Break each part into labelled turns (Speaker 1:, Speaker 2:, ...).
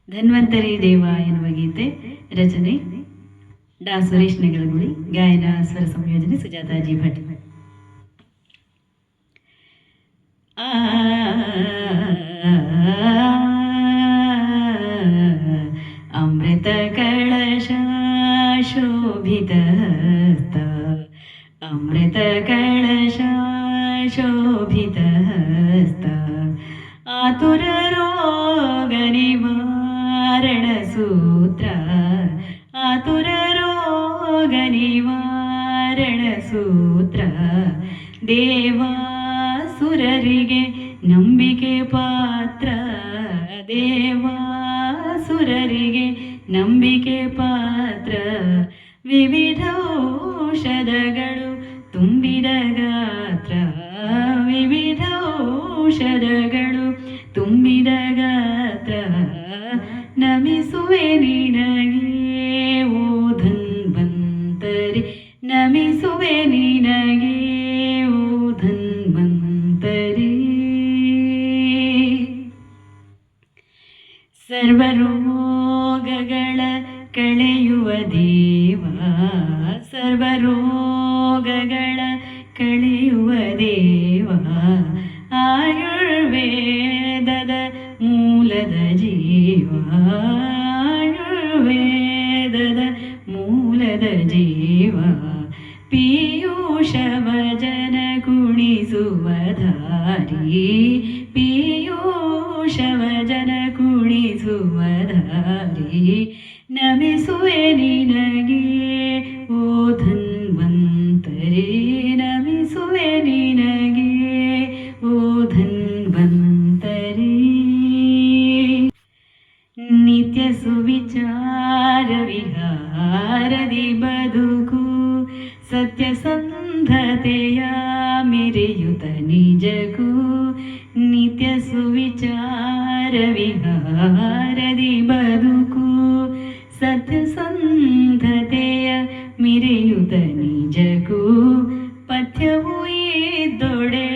Speaker 1: ಧನ್ವಂತರಿ ದೇವ ಎನ್ನುವ ಗೀತೆ ರಚನೆ ಡಾ ಸುರೇಶ್ ನಗರಗುಳಿ, ಗಾಯನ ಸ್ವರ ಸಂಯೋಜನೆ ಸುಜಾತಾಜಿ ಭಟ್. ಅಮೃತ ಕಳಶ ಶೋಭಿತ ಹಸ್ತ, ಅಮೃತ ಕಳಶ ಶೋಭಿತ ಹಸ್ತ, ಆತುರ ರೋಗ ನಿವಾರಣ ಸೂತ್ರ, ಆತುರ ರೋಗ ನಿವಾರಣ ಸೂತ್ರ, ದೇವಾಸುರರಿಗೆ ನಂಬಿಕೆ ಪಾತ್ರ, ದೇವಾಸುರರಿಗೆ ನಂಬಿಕೆ ಪಾತ್ರ, ವಿವಿಧ ಔಷಧಗಳು ತುಂಬಿದ ಗಾತ್ರ, ವಿವಿಧ ಔಷಧಗಳು ತುಂಬಿದ ಗಾತ್ರ, ನಮಿಸುವೆ ನಿನಗೆ ಓ ಧನ್ವಂತರಿ, ನಮಿಸುವೆ ನಿನಗೆ ಓ ಧನ್ವಂತರಿ. ಸರ್ವರೋಗಗಳ ಕಳೆಯುವ ದೇವ, ಸರ್ವರೋಗಗಳ ಕಳೆಯುವ ದೇವ, ಆಯುರ್ವೇದದ ಮೂಲದ ಜೀವ, ಆಯುರ್ವೇದದ ಮೂಲದ ಜೀವ, ಪೀಯೂಷವಜನ ಕುಣಿಸುವ ಧಾರಿ, ಪೀಯೂಷವಜನ ಕುಣಿಸುವ ಧಾರಿ, ನಮಿಸುವೆ ನಿನಗೆ ಓ ಧನ್ವಂತರಿ, ನಮಿಸುವೆ ನಿನಗೆ ಓ ಧನ್ವಂತರಿ. ನಿತ್ಯ ಸುವಿಚಾರ ವಿಹಾರದಿ ಬದುಕು, ಸತ್ಯಸಂಧತೆಯ ಮೆರೆಯುತ ನಿಜಕ್ಕೂ, ನಿತ್ಯ ಸುವಿಚಾರ ವಿಹಾರದಿ ಬದುಕು, ಸತ್ಯಸಂಧತೆಯ ಮೆರೆಯುತ ನಿಜಕ್ಕೂ, ಪಥ್ಯವು ಇದ್ದೊಡೆ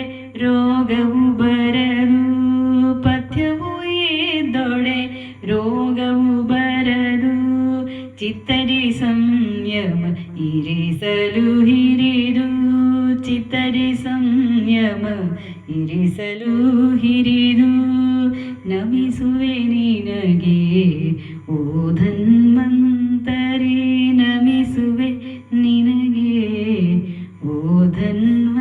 Speaker 1: ರೋಗವು ಬರದು, ಪಥ್ಯವು ಇದ್ದೊಡೆ ರೋಗವು ಬರದು, ಚಿತ್ತರಿ ಸಂಯಮ ಇರಿಸಲು ಹಿರಿದು, ಚಿತ್ತರಿ ಸಂಯಮ ಇರಿಸಲು ಹಿರಿದು, ನಮಿಸುವೆ ನಿನಗೆ ಓ ಧನ್ವಂತರಿ, ನಮಿಸುವೆ ನಿನಗೆ ಓ ಧನ್ವಂತರಿ.